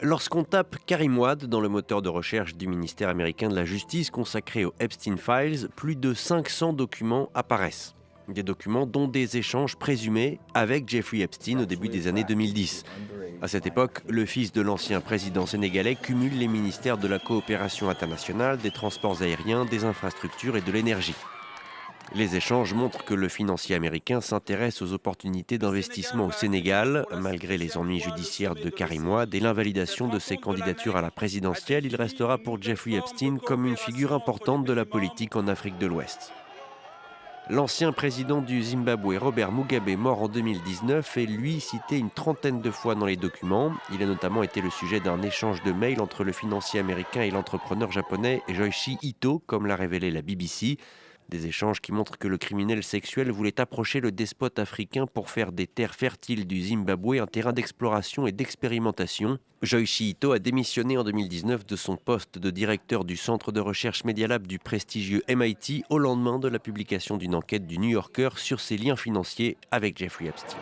Lorsqu'on tape Karim Ouad dans le moteur de recherche du ministère américain de la Justice consacré aux Epstein Files, plus de 500 documents apparaissent. Des documents dont des échanges présumés avec Jeffrey Epstein au début des années 2010. À cette époque, le fils de l'ancien président sénégalais cumule les ministères de la coopération internationale, des transports aériens, des infrastructures et de l'énergie. Les échanges montrent que le financier américain s'intéresse aux opportunités d'investissement au Sénégal. Malgré les ennuis judiciaires de Karim Ouad et l'invalidation de ses candidatures à la présidentielle, il restera pour Jeffrey Epstein comme une figure importante de la politique en Afrique de l'Ouest. L'ancien président du Zimbabwe, Robert Mugabe, mort en 2019, est lui cité une trentaine de fois dans les documents. Il a notamment été le sujet d'un échange de mails entre le financier américain et l'entrepreneur japonais Joichi Ito, comme l'a révélé la BBC. Des échanges qui montrent que le criminel sexuel voulait approcher le despote africain pour faire des terres fertiles du Zimbabwe un terrain d'exploration et d'expérimentation. Joichi Ito a démissionné en 2019 de son poste de directeur du centre de recherche Media Lab du prestigieux MIT au lendemain de la publication d'une enquête du New Yorker sur ses liens financiers avec Jeffrey Epstein.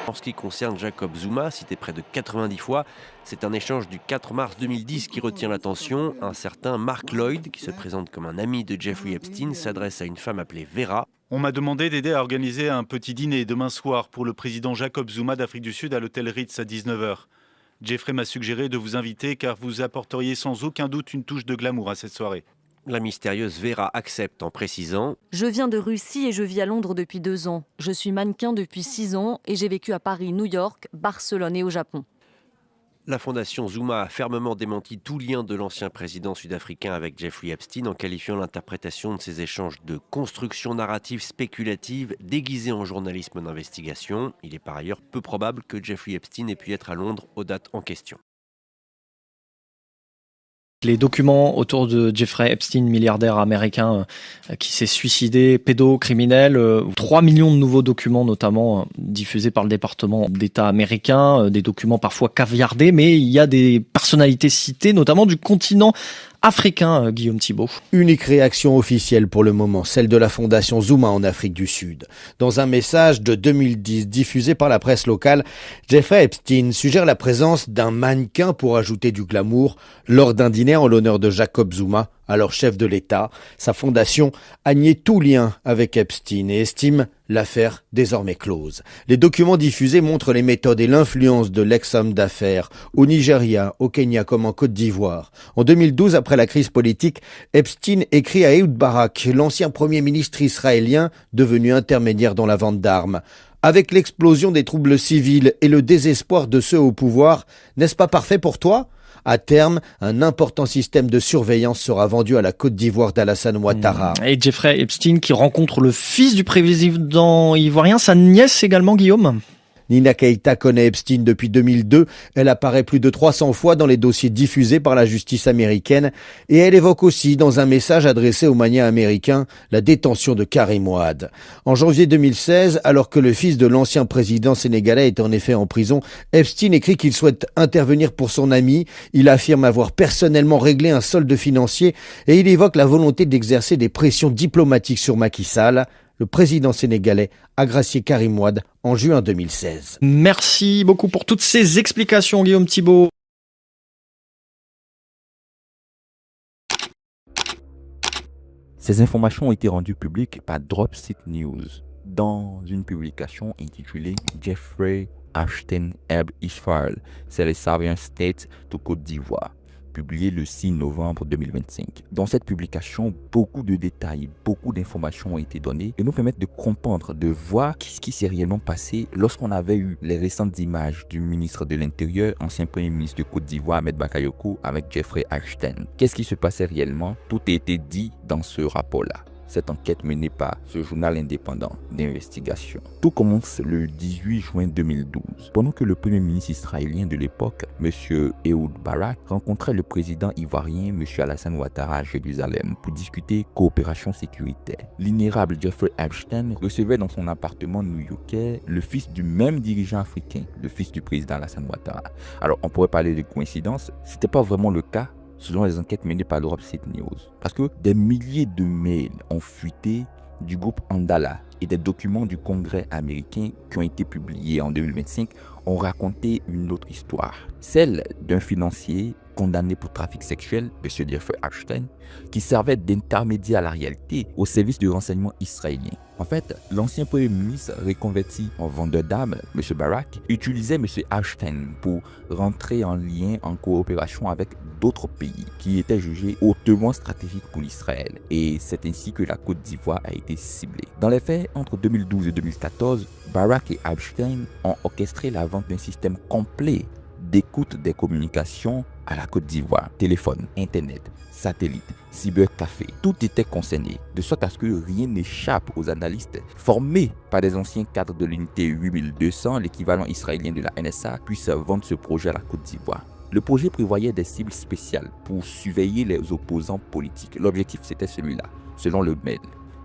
En ce qui concerne Jacob Zuma, cité près de 90 fois, c'est un échange du 4 mars 2010 qui retient l'attention. Un certain Mark Lloyd, qui se présente comme un ami de Jeffrey Epstein, s'adresse à une femme appelée Vera. On m'a demandé d'aider à organiser un petit dîner demain soir pour le président Jacob Zuma d'Afrique du Sud à l'hôtel Ritz à 19h. Jeffrey m'a suggéré de vous inviter car vous apporteriez sans aucun doute une touche de glamour à cette soirée. La mystérieuse Vera accepte en précisant « Je viens de Russie et je vis à Londres depuis 2 ans. Je suis mannequin depuis 6 ans et j'ai vécu à Paris, New York, Barcelone et au Japon. » La fondation Zuma a fermement démenti tout lien de l'ancien président sud-africain avec Jeffrey Epstein en qualifiant l'interprétation de ces échanges de construction narrative spéculative déguisée en journalisme d'investigation. Il est par ailleurs peu probable que Jeffrey Epstein ait pu être à Londres aux dates en question. Les documents autour de Jeffrey Epstein, milliardaire américain qui s'est suicidé, pédocriminel, 3 millions de nouveaux documents notamment diffusés par le département d'État américain, des documents parfois caviardés, mais il y a des personnalités citées, notamment du continent africain, Guillaume Thibault. Unique réaction officielle pour le moment, celle de la fondation Zuma en Afrique du Sud. Dans un message de 2010 diffusé par la presse locale, Jeffrey Epstein suggère la présence d'un mannequin pour ajouter du glamour lors d'un dîner en l'honneur de Jacob Zuma, alors chef de l'État. Sa fondation a nié tout lien avec Epstein et estime l'affaire désormais close. Les documents diffusés montrent les méthodes et l'influence de l'ex-homme d'affaires au Nigeria, au Kenya comme en Côte d'Ivoire. En 2012, après la crise politique, Epstein écrit à Ehud Barak, l'ancien premier ministre israélien devenu intermédiaire dans la vente d'armes. Avec l'explosion des troubles civils et le désespoir de ceux au pouvoir, n'est-ce pas parfait pour toi ? À terme, un important système de surveillance sera vendu à la Côte d'Ivoire d'Alassane Ouattara. Et Jeffrey Epstein qui rencontre le fils du président ivoirien, sa nièce également, Guillaume ? Nina Keita connaît Epstein depuis 2002. Elle apparaît plus de 300 fois dans les dossiers diffusés par la justice américaine et elle évoque aussi dans un message adressé aux manias américains la détention de Karim Ouad. En janvier 2016, alors que le fils de l'ancien président sénégalais est en effet en prison, Epstein écrit qu'il souhaite intervenir pour son ami. Il affirme avoir personnellement réglé un solde financier et il évoque la volonté d'exercer des pressions diplomatiques sur Macky Sall. Le président sénégalais a gracié Karim Ouad en juin 2016. Merci beaucoup pour toutes ces explications, Guillaume Thibault. Ces informations ont été rendues publiques par Dropseed News dans une publication intitulée Jeffrey Epstein File, c'est les Southern States de Côte d'Ivoire, publié le 6 novembre 2025. Dans cette publication, beaucoup de détails, beaucoup d'informations ont été données et nous permettent de comprendre, de voir ce qui s'est réellement passé lorsqu'on avait eu les récentes images du ministre de l'Intérieur, ancien premier ministre de Côte d'Ivoire, Ahmed Bakayoko, avec Jeffrey Epstein. Qu'est-ce qui se passait réellement? Tout a été dit dans ce rapport-là. Cette enquête menée par ce journal indépendant d'investigation. Tout commence le 18 juin 2012, pendant que le premier ministre israélien de l'époque, M. Ehud Barak, rencontrait le président ivoirien, M. Alassane Ouattara à Jérusalem pour discuter coopération sécuritaire. L'inérable Jeffrey Epstein recevait dans son appartement new-yorkais le fils du même dirigeant africain, le fils du président Alassane Ouattara. Alors on pourrait parler de coïncidence, c'était pas vraiment le cas selon les enquêtes menées par Dropseed News. Parce que des milliers de mails ont fuité du groupe Andala et des documents du Congrès américain qui ont été publiés en 2025 ont raconté une autre histoire, celle d'un financier condamné pour trafic sexuel, M. Jeffrey Epstein, qui servait d'intermédiaire à la réalité au service de renseignement israélien. En fait, l'ancien premier ministre reconverti en vendeur d'armes, M. Barak, utilisait M. Epstein pour rentrer en lien, en coopération avec d'autres pays qui étaient jugés hautement stratégiques pour l'Israël. Et c'est ainsi que la Côte d'Ivoire a été ciblée. Dans les faits, entre 2012 et 2014, Barak et Epstein ont orchestré la vente d'un système complet d'écoute des communications à la Côte d'Ivoire. Téléphone, Internet, satellite, cybercafé, tout était concerné, de sorte à ce que rien n'échappe aux analystes formés par des anciens cadres de l'unité 8200, l'équivalent israélien de la NSA, puissent vendre ce projet à la Côte d'Ivoire. Le projet prévoyait des cibles spéciales pour surveiller les opposants politiques. L'objectif, c'était celui-là, selon le mail.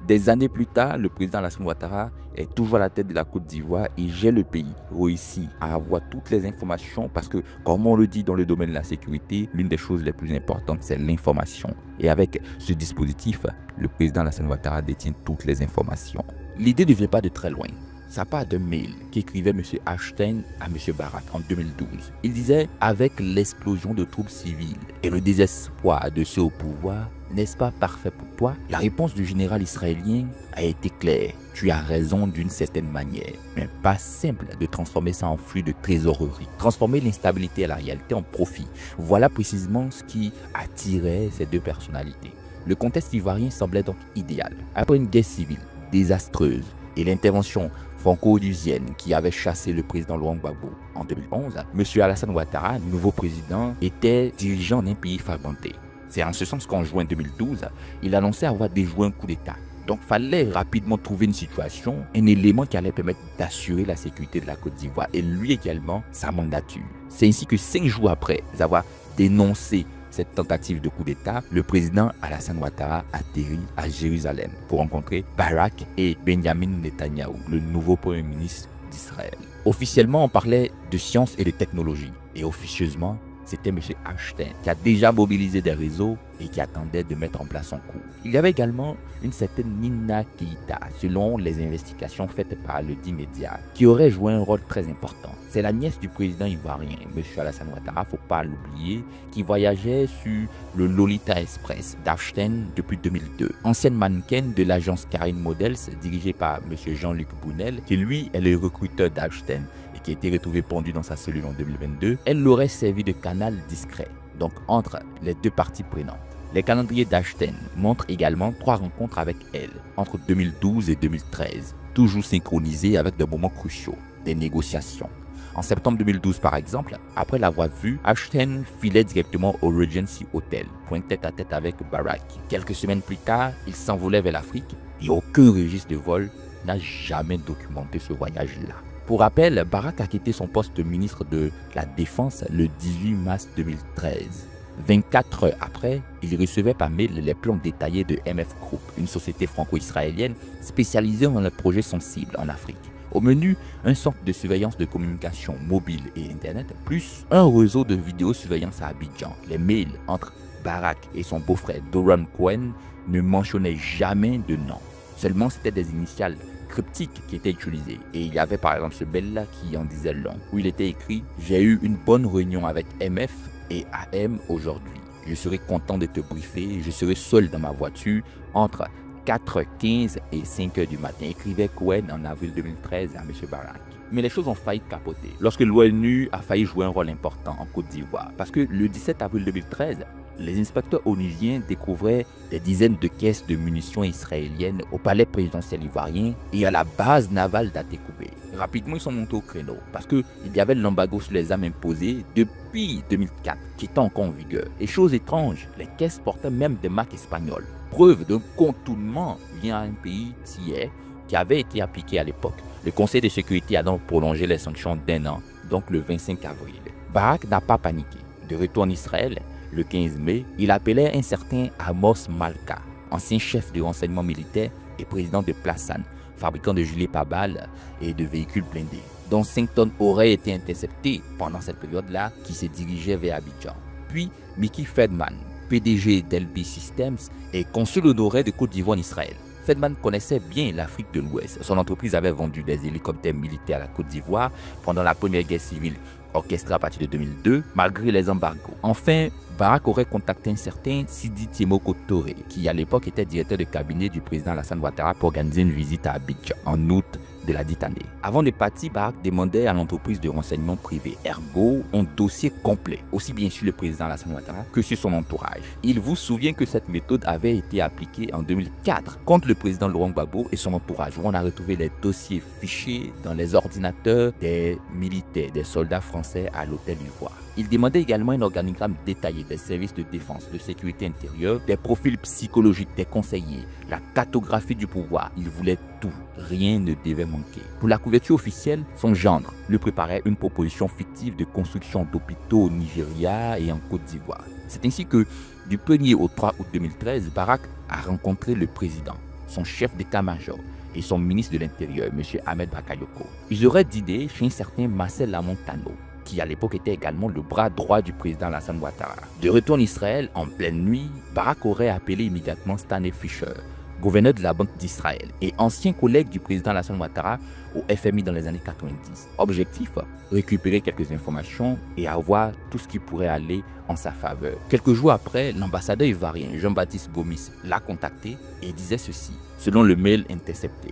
Des années plus tard, le président Alassane Ouattara est toujours à la tête de la Côte d'Ivoire et gère le pays, réussit à avoir toutes les informations parce que, comme on le dit dans le domaine de la sécurité, l'une des choses les plus importantes, c'est l'information. Et avec ce dispositif, le président Alassane Ouattara détient toutes les informations. L'idée ne vient pas de très loin. Ça part d'un mail qu'écrivait M. Epstein à M. Barak en 2012. Il disait « Avec l'explosion de troubles civils et le désespoir de ceux au pouvoir, n'est-ce pas parfait pour toi ?» La réponse du général israélien a été claire. Tu as raison d'une certaine manière, mais pas simple de transformer ça en flux de trésorerie. Transformer l'instabilité à la réalité en profit. Voilà précisément ce qui attirait ces deux personnalités. Le contexte ivoirien semblait donc idéal. Après une guerre civile désastreuse et l'intervention franco-onusienne qui avait chassé le président Laurent Gbagbo en 2011, M. Alassane Ouattara, nouveau président, était dirigeant d'un pays fragmenté. C'est en ce sens qu'en juin 2012, il annonçait avoir déjoué un coup d'État. Donc, il fallait rapidement trouver une situation, un élément qui allait permettre d'assurer la sécurité de la Côte d'Ivoire et lui également sa mandature. C'est ainsi que 5 jours après avoir dénoncé cette tentative de coup d'État, le président Alassane Ouattara atterrit à Jérusalem pour rencontrer Barak et Benjamin Netanyahou, le nouveau premier ministre d'Israël. Officiellement, on parlait de science et de technologie, et officieusement, c'était M. Epstein qui a déjà mobilisé des réseaux et qui attendait de mettre en place son coup. Il y avait également une certaine Nina Keita, selon les investigations faites par le dit média, qui aurait joué un rôle très important. C'est la nièce du président ivoirien, M. Alassane Ouattara, faut pas l'oublier, qui voyageait sur le Lolita Express d'Epstein depuis 2002. Ancienne mannequin de l'agence Karine Models, dirigée par M. Jean-Luc Bounel, qui lui est le recruteur d'Epstein et qui a été retrouvé pendu dans sa cellule en 2022. Elle l'aurait servi de canal discret, donc entre les deux parties prenantes. Les calendriers d'Epstein montrent également 3 rencontres avec elle entre 2012 et 2013, toujours synchronisées avec des moments cruciaux, des négociations. En septembre 2012 par exemple, après l'avoir vu, Epstein filait directement au Regency Hotel, point tête-à-tête avec Barak. Quelques semaines plus tard, il s'envolait vers l'Afrique et aucun registre de vol n'a jamais documenté ce voyage-là. Pour rappel, Barak a quitté son poste de ministre de la Défense le 18 mars 2013. 24 heures après, il recevait par mail les plans détaillés de MF Group, une société franco-israélienne spécialisée dans les projets sensibles en Afrique. Au menu, un centre de surveillance de communication mobile et Internet, plus un réseau de vidéosurveillance à Abidjan. Les mails entre Barak et son beau-frère Doron Cohen ne mentionnaient jamais de nom. Seulement, c'était des initiales cryptiques qui étaient utilisées. Et il y avait par exemple ce mail-là qui en disait long, où il était écrit « J'ai eu une bonne réunion avec MF et AM aujourd'hui. Je serai content de te briefer. Je serai seul dans ma voiture entre 4h15 et 5h du matin », écrivait Cohen en avril 2013 à M. Barak. Mais les choses ont failli capoter lorsque l'ONU a failli jouer un rôle important en Côte d'Ivoire. Parce que le 17 avril 2013, les inspecteurs onusiens découvraient des dizaines de caisses de munitions israéliennes au palais présidentiel ivoirien et à la base navale d'Atekoubé. Rapidement, ils sont montés au créneau parce qu'il y avait l'embargo sur les armes imposé depuis 2004 qui était encore en vigueur. Et chose étrange, les caisses portaient même des marques espagnoles. Preuve d'un contournement via un pays tiers qui avait été appliqué à l'époque. Le Conseil de sécurité a donc prolongé les sanctions d'1 an, donc le 25 avril. Barak n'a pas paniqué. De retour en Israël, le 15 mai, il appelait un certain Amos Malka, ancien chef de renseignement militaire et président de Plasan, fabricant de gilets pare-balles et de véhicules blindés, dont 5 tonnes auraient été interceptées pendant cette période-là, qui se dirigeait vers Abidjan. Puis, Mickey Fredman, PDG d'LB Systems et consul honoraire de Côte d'Ivoire en Israël. Feldman connaissait bien l'Afrique de l'Ouest. Son entreprise avait vendu des hélicoptères militaires à la Côte d'Ivoire pendant la première guerre civile, orchestrée à partir de 2002, malgré les embargos. Enfin, Barak aurait contacté un certain Sidi Tiemoko Touré, qui à l'époque était directeur de cabinet du président Alassane Ouattara pour organiser une visite à Abidjan en août de la dite année. Avant de partir, Barak demandait à l'entreprise de renseignement privé Ergo un dossier complet, aussi bien sur le président Alassane Ouattara que sur son entourage. Il vous souvient que cette méthode avait été appliquée en 2004 contre le président Laurent Gbagbo et son entourage, où on a retrouvé les dossiers fichés dans les ordinateurs des militaires, des soldats français à l'hôtel Ivoire. Il demandait également un organigramme détaillé des services de défense, de sécurité intérieure, des profils psychologiques des conseillers, la cartographie du pouvoir. Il voulait tout, rien ne devait manquer. Pour la couverture officielle, son gendre lui préparait une proposition fictive de construction d'hôpitaux au Nigeria et en Côte d'Ivoire. C'est ainsi que, du 1er au 3 août 2013, Barak a rencontré le président, son chef d'état-major et son ministre de l'Intérieur, M. Ahmed Bakayoko. Ils auraient dîné chez un certain Marcel Lamontano, qui à l'époque était également le bras droit du président Alassane Ouattara. De retour en Israël, en pleine nuit, Barak aurait appelé immédiatement Stanley Fischer, gouverneur de la Banque d'Israël et ancien collègue du président Alassane Ouattara au FMI dans les années 90. Objectif, récupérer quelques informations et avoir tout ce qui pourrait aller en sa faveur. Quelques jours après, l'ambassadeur ivoirien Jean-Baptiste Gomis l'a contacté et disait ceci, selon le mail intercepté.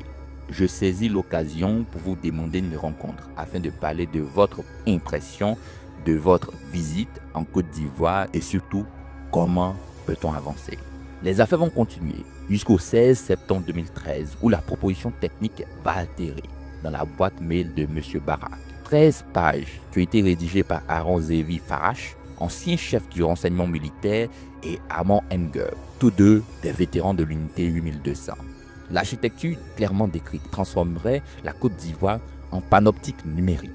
Je saisis l'occasion pour vous demander une rencontre afin de parler de votre impression, de votre visite en Côte d'Ivoire et surtout, comment peut-on avancer. Les affaires vont continuer jusqu'au 16 septembre 2013 où la proposition technique va atterrir dans la boîte mail de M. Barak. 13 pages qui ont été rédigées par Aaron Zevi Farache, ancien chef du renseignement militaire, et Amon Enger, tous deux des vétérans de l'unité 8200. L'architecture clairement décrite transformerait la Côte d'Ivoire en panoptique numérique.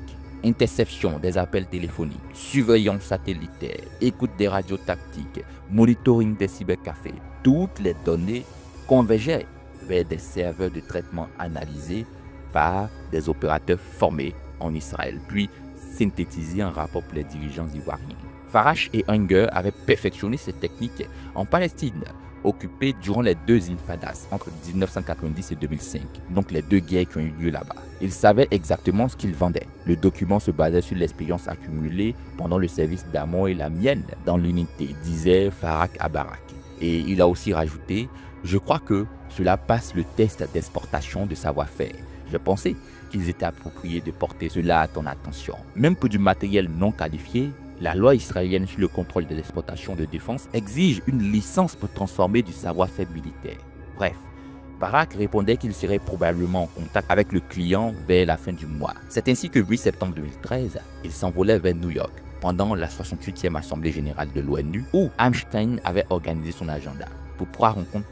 Interception des appels téléphoniques, surveillance satellitaire, écoute des radios tactiques, monitoring des cybercafés. Toutes les données convergeaient vers des serveurs de traitement analysés par des opérateurs formés en Israël, puis synthétisés en rapport pour les dirigeants ivoiriens. Farache et Unger avaient perfectionné ces techniques en Palestine, occupée durant les deux infadas entre 1990 et 2005, donc les deux guerres qui ont eu lieu là-bas. Ils savaient exactement ce qu'ils vendaient. Le document se basait sur l'expérience accumulée pendant le service d'Amon et la mienne dans l'unité, disait Farak à Barak. Et il a aussi rajouté, je crois que cela passe le test d'exportation de savoir-faire. Je pensais qu'ils étaient appropriés de porter cela à ton attention. Même pour du matériel non qualifié, la loi israélienne sur le contrôle de l'exportation de défense exige une licence pour transformer du savoir-faire militaire. Bref, Barak répondait qu'il serait probablement en contact avec le client vers la fin du mois. C'est ainsi que 8 septembre 2013, il s'envolait vers New York pendant la 68e Assemblée Générale de l'ONU où Einstein avait organisé son agenda pour 3 rencontres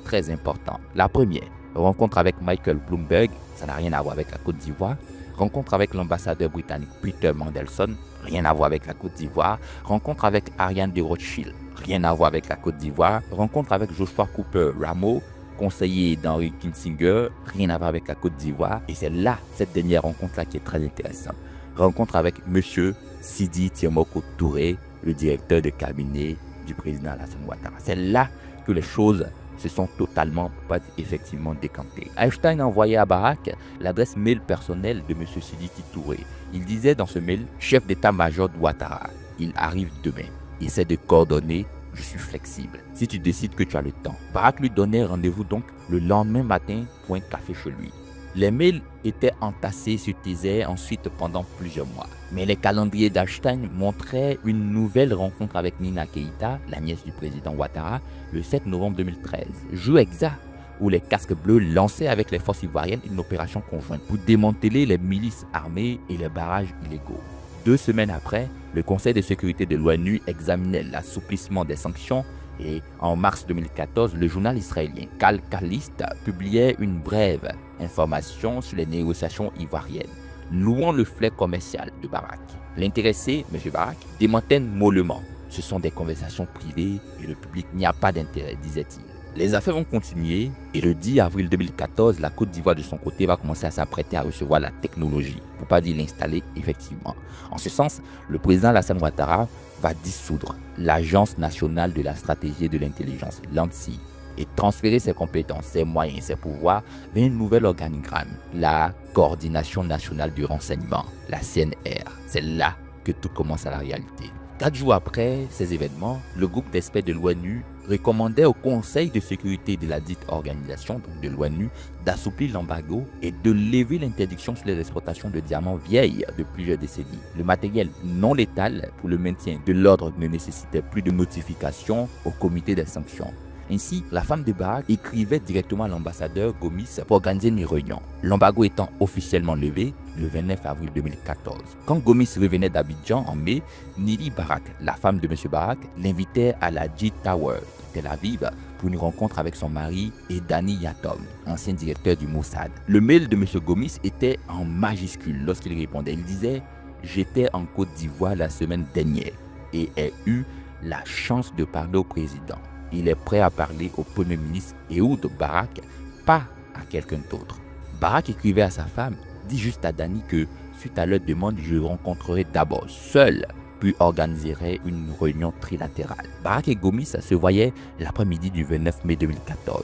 très importantes. La première, rencontre avec Michael Bloomberg, ça n'a rien à voir avec la Côte d'Ivoire. Rencontre avec l'ambassadeur britannique Peter Mandelson, rien à voir avec la Côte d'Ivoire. Rencontre avec Ariane de Rothschild, rien à voir avec la Côte d'Ivoire. Rencontre avec Joshua Cooper Ramo, conseiller d'Henry Kissinger, rien à voir avec la Côte d'Ivoire. Et c'est là, cette dernière rencontre-là qui est très intéressante. Rencontre avec monsieur Sidi Tiemoko Touré, le directeur de cabinet du président Alassane Ouattara. C'est là que les choses se sont totalement, pas effectivement décantées. Einstein a envoyé à Barak l'adresse mail personnelle de M. Sidiki Touré. Il disait dans ce mail, chef d'état-major de Ouattara, il arrive demain. Essaie de coordonner, je suis flexible. Si tu décides que tu as le temps. Barak lui donnait rendez-vous donc le lendemain matin pour un café chez lui. Les mails étaient entassés sur Teaser ensuite pendant plusieurs mois. Mais les calendriers d'Einstein montraient une nouvelle rencontre avec Nina Keïta, la nièce du président Ouattara, le 7 novembre 2013. Jour exact où les casques bleus lançaient avec les forces ivoiriennes une opération conjointe pour démanteler les milices armées et les barrages illégaux. 2 semaines après, le Conseil de sécurité de l'ONU examinait l'assouplissement des sanctions et en mars 2014, le journal israélien Calcalist publiait une brève information sur les négociations ivoiriennes, louant le flair commercial de Barak. L'intéressé, M. Barak, démentait mollement. Ce sont des conversations privées et le public n'y a pas d'intérêt, disait-il. Les affaires vont continuer et le 10 avril 2014, la Côte d'Ivoire de son côté va commencer à s'apprêter à recevoir la technologie, pour pas dire l'installer effectivement. En ce sens, le président Alassane Ouattara va dissoudre l'Agence nationale de la stratégie et de l'intelligence, l'ANSSI, et transférer ses compétences, ses moyens, ses pouvoirs vers un nouvel organigramme, la Coordination nationale du renseignement, la CNR. C'est là que tout commence à la réalité. 4 jours après ces événements, le groupe d'experts de l'ONU recommandait au Conseil de sécurité de la dite organisation, donc de l'ONU, d'assouplir l'embargo et de lever l'interdiction sur les exportations de diamants vieilles de plusieurs décennies. Le matériel non létal pour le maintien de l'ordre ne nécessitait plus de notification au comité des sanctions. Ainsi, la femme de Barack écrivait directement à l'ambassadeur Gomis pour organiser une réunion. L'embargo étant officiellement levé le 29 avril 2014. Quand Gomis revenait d'Abidjan en mai, Nili Barak, la femme de M. Barak, l'invitait à la J Tower de Tel Aviv pour une rencontre avec son mari et Dani Yatom, ancien directeur du Mossad. Le mail de M. Gomis était en majuscule lorsqu'il répondait. Il disait « J'étais en Côte d'Ivoire la semaine dernière et ai eu la chance de parler au président. Il est prêt à parler au premier ministre Ehud Barak, pas à quelqu'un d'autre. » Barak écrivait à sa femme, dit juste à Dani que suite à leur demande, je rencontrerai d'abord seul, puis organiserai une réunion trilatérale. Barak et Gomis se voyaient l'après-midi du 29 mai 2014.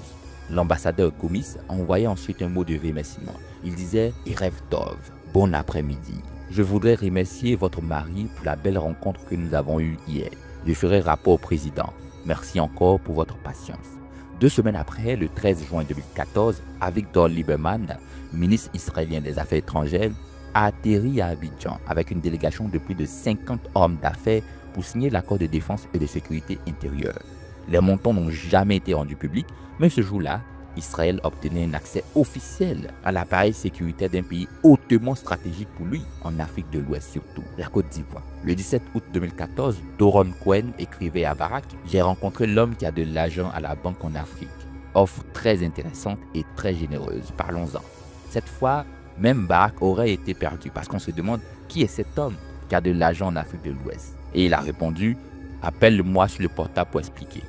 L'ambassadeur Gomis envoyait ensuite un mot de remerciement. Il disait « Erev Tov, bon après-midi. Je voudrais remercier votre mari pour la belle rencontre que nous avons eue hier. Je ferai rapport au président. Merci encore pour votre patience. » 2 semaines après, le 13 juin 2014, Avigdor Lieberman, ministre israélien des Affaires étrangères, a atterri à Abidjan avec une délégation de plus de 50 hommes d'affaires pour signer l'accord de défense et de sécurité intérieure. Les montants n'ont jamais été rendus publics, mais ce jour-là, Israël obtenait un accès officiel à l'appareil sécuritaire d'un pays hautement stratégique pour lui, en Afrique de l'Ouest surtout, la Côte d'Ivoire. Le 17 août 2014, Doron Cohen écrivait à Barak « J'ai rencontré l'homme qui a de l'argent à la banque en Afrique. Offre très intéressante et très généreuse, parlons-en. » Cette fois, même Barak aurait été perdu parce qu'on se demande qui est cet homme qui a de l'argent en Afrique de l'Ouest. Et il a répondu « Appelle-moi sur le portable pour expliquer. »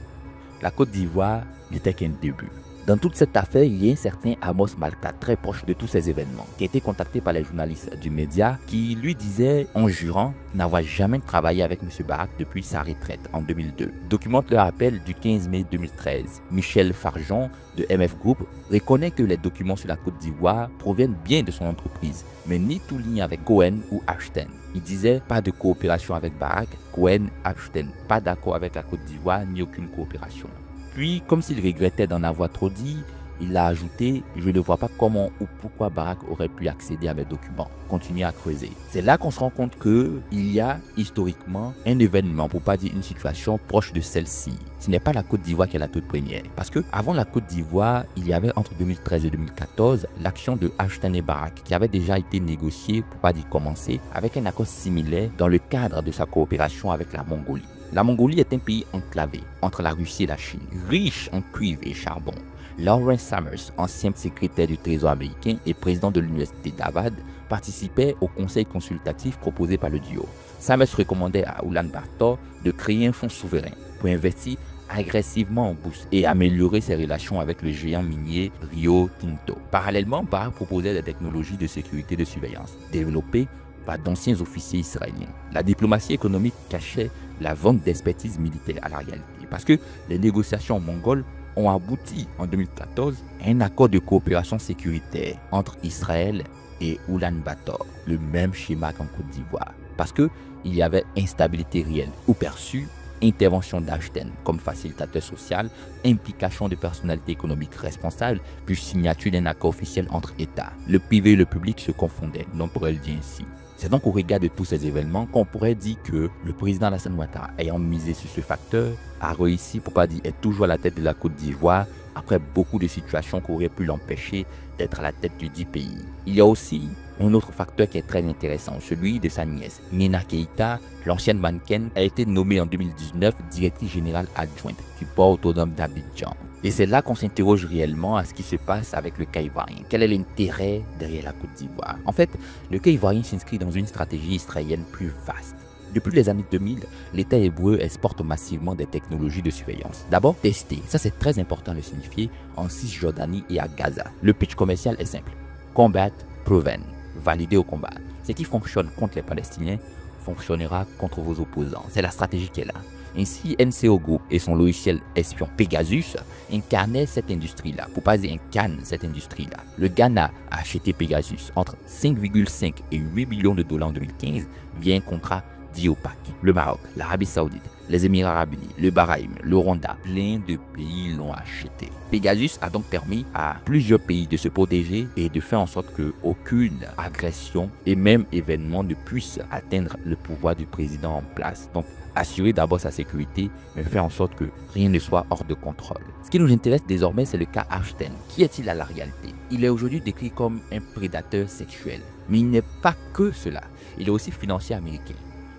La Côte d'Ivoire n'était qu'un début. Dans toute cette affaire, il y a un certain Amos Malta, très proche de tous ces événements, qui a été contacté par les journalistes du média, qui lui disait, en jurant, n'avoir jamais travaillé avec M. Barak depuis sa retraite en 2002. Documente le rappel du 15 mai 2013. Michel Farjon de MF Group reconnaît que les documents sur la Côte d'Ivoire proviennent bien de son entreprise, mais ni tout lien avec Cohen ou Ashton. Il disait pas de coopération avec Barak, Cohen, Ashton, pas d'accord avec la Côte d'Ivoire, ni aucune coopération. Puis, comme s'il regrettait d'en avoir trop dit, il a ajouté « Je ne vois pas comment ou pourquoi Barak aurait pu accéder à mes documents. » Continuez à creuser. C'est là qu'on se rend compte qu'il y a historiquement un événement, pour ne pas dire une situation proche de celle-ci. Ce n'est pas la Côte d'Ivoire qui est la toute première. Parce que avant la Côte d'Ivoire, il y avait entre 2013 et 2014 l'action de Ashton et Barak qui avait déjà été négociée, pour ne pas dire commencée, avec un accord similaire dans le cadre de sa coopération avec la Mongolie. La Mongolie est un pays enclavé entre la Russie et la Chine, riche en cuivre et charbon. Lawrence Summers, ancien secrétaire du Trésor américain et président de l'université d'Harvard, participait au conseil consultatif proposé par le duo. Summers recommandait à Ulaanbaatar de créer un fonds souverain pour investir agressivement en bourse et améliorer ses relations avec le géant minier Rio Tinto. Parallèlement, Barak proposait des technologies de sécurité de surveillance développées par d'anciens officiers israéliens. La diplomatie économique cachait la vente d'expertise militaire à la réalité, parce que les négociations mongoles ont abouti en 2014 à un accord de coopération sécuritaire entre Israël et Ulaanbaatar, le même schéma qu'en Côte d'Ivoire, parce qu'il y avait instabilité réelle ou perçue, intervention d'Ashton comme facilitateur social, implication de personnalités économiques responsables, puis signature d'un accord officiel entre États. Le privé et le public se confondaient, on pourrait le dire ainsi. C'est donc au regard de tous ces événements qu'on pourrait dire que le président Alassane Ouattara, ayant misé sur ce facteur, a réussi, pour pas dire est toujours à la tête de la Côte d'Ivoire, après beaucoup de situations qui auraient pu l'empêcher d'être à la tête du dit pays. Il y a aussi un autre facteur qui est très intéressant, celui de sa nièce. Nina Keïta, l'ancienne mannequin, a été nommée en 2019 directrice générale adjointe du port autonome d'Abidjan. Et c'est là qu'on s'interroge réellement à ce qui se passe avec le cas ivoirien. Quel est l'intérêt derrière la Côte d'Ivoire? En fait, le cas ivoirien s'inscrit dans une stratégie israélienne plus vaste. Depuis les années 2000, l'État hébreu exporte massivement des technologies de surveillance. D'abord, testées, ça c'est très important de le signifier, en Cisjordanie et à Gaza. Le pitch commercial est simple. Combat, proven, valider au combat. Ce qui fonctionne contre les Palestiniens fonctionnera contre vos opposants. C'est la stratégie qui est là. Ainsi, NCO Group et son logiciel espion Pegasus incarnaient cette industrie-là, pour pas dire incarnent cette industrie-là. Le Ghana a acheté Pegasus entre 5,5 et 8 millions de dollars en 2015 via un contrat dit opaque. Le Maroc, l'Arabie Saoudite, les Émirats Arabes Unis, le Bahreïn, le Rwanda, plein de pays l'ont acheté. Pegasus a donc permis à plusieurs pays de se protéger et de faire en sorte qu'aucune agression et même événement ne puisse atteindre le pouvoir du président en place. Donc, assurer d'abord sa sécurité, mais faire en sorte que rien ne soit hors de contrôle. Ce qui nous intéresse désormais, c'est le cas Ashton. Qui est-il à la réalité? Il est aujourd'hui décrit comme un prédateur sexuel. Mais il n'est pas que cela. Il est aussi financier américain.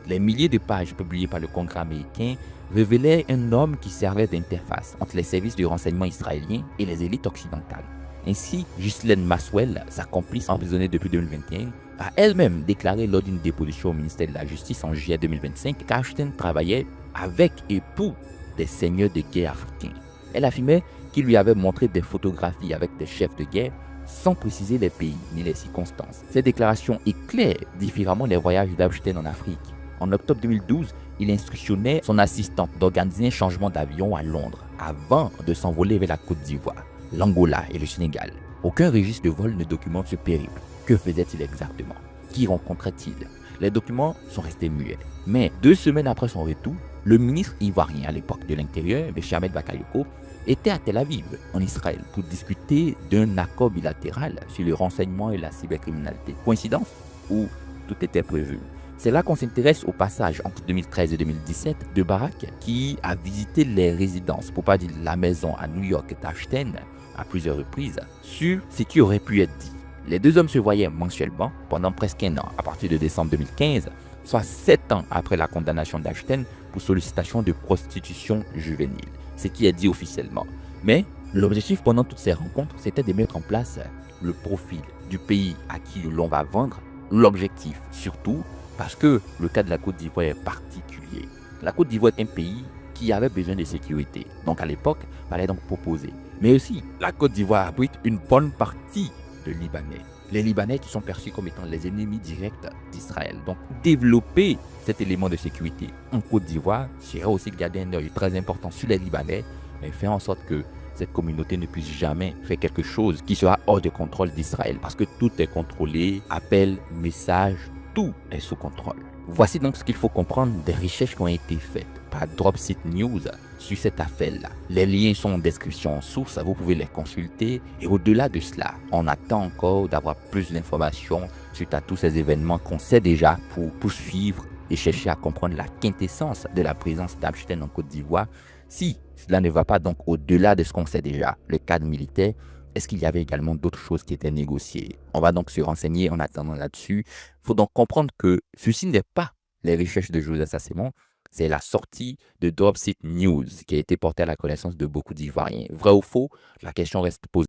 Les milliers de pages publiées par le Congrès américain révélaient un homme qui servait d'interface entre les services de renseignement israéliens et les élites occidentales. Ainsi, Ghislaine Maxwell, sa complice emprisonnée depuis 2021, a elle-même déclaré lors d'une déposition au ministère de la Justice en juillet 2025 qu'Ashton travaillait avec et pour des seigneurs de guerre africains. Elle affirmait qu'il lui avait montré des photographies avec des chefs de guerre sans préciser les pays ni les circonstances. Cette déclaration éclaire différemment les voyages d'Ashton en Afrique. En octobre 2012, il instructionnait son assistante d'organiser un changement d'avion à Londres avant de s'envoler vers la Côte d'Ivoire, l'Angola et le Sénégal. Aucun registre de vol ne documente ce périple. Que faisait-il exactement? Qui rencontrait-il? Les documents sont restés muets. Mais 2 semaines après son retour, le ministre ivoirien à l'époque de l'Intérieur, M. Ahmed Bakayoko, était à Tel Aviv, en Israël, pour discuter d'un accord bilatéral sur le renseignement et la cybercriminalité. Coïncidence? Ou tout était prévu? C'est là qu'on s'intéresse au passage entre 2013 et 2017 de Barack, qui a visité les résidences, pour pas dire la maison à New York d'Ashton, à plusieurs reprises, sur ce qui aurait pu être dit. Les deux hommes se voyaient mensuellement pendant presque un an, à partir de décembre 2015, soit 7 ans après la condamnation d'Ashton pour sollicitation de prostitution juvénile, ce qui est dit officiellement. Mais l'objectif pendant toutes ces rencontres, c'était de mettre en place le profil du pays à qui l'on va vendre, l'objectif surtout, parce que le cas de la Côte d'Ivoire est particulier. La Côte d'Ivoire est un pays qui avait besoin de sécurité. Donc à l'époque, il fallait donc proposer. Mais aussi, la Côte d'Ivoire abrite une bonne partie de Libanais. Les Libanais qui sont perçus comme étant les ennemis directs d'Israël. Donc développer cet élément de sécurité en Côte d'Ivoire serait aussi garder un œil très important sur les Libanais, mais faire en sorte que cette communauté ne puisse jamais faire quelque chose qui sera hors de contrôle d'Israël. Parce que tout est contrôlé, appel, message, tout est sous contrôle. Voici donc ce qu'il faut comprendre des recherches qui ont été faites par Dropseed News sur cette affaire-là. Les liens sont en description en source, vous pouvez les consulter. Et au-delà de cela, on attend encore d'avoir plus d'informations suite à tous ces événements qu'on sait déjà pour poursuivre et chercher à comprendre la quintessence de la présence d'Ashton en Côte d'Ivoire. Si cela ne va pas donc au-delà de ce qu'on sait déjà, le cadre militaire, est-ce qu'il y avait également d'autres choses qui étaient négociées? On va donc se renseigner en attendant là-dessus. Il faut donc comprendre que ceci n'est pas les recherches de Joseph Sassemon, c'est la sortie de Dropseed News qui a été portée à la connaissance de beaucoup d'Ivoiriens. Vrai ou faux? La question reste posée.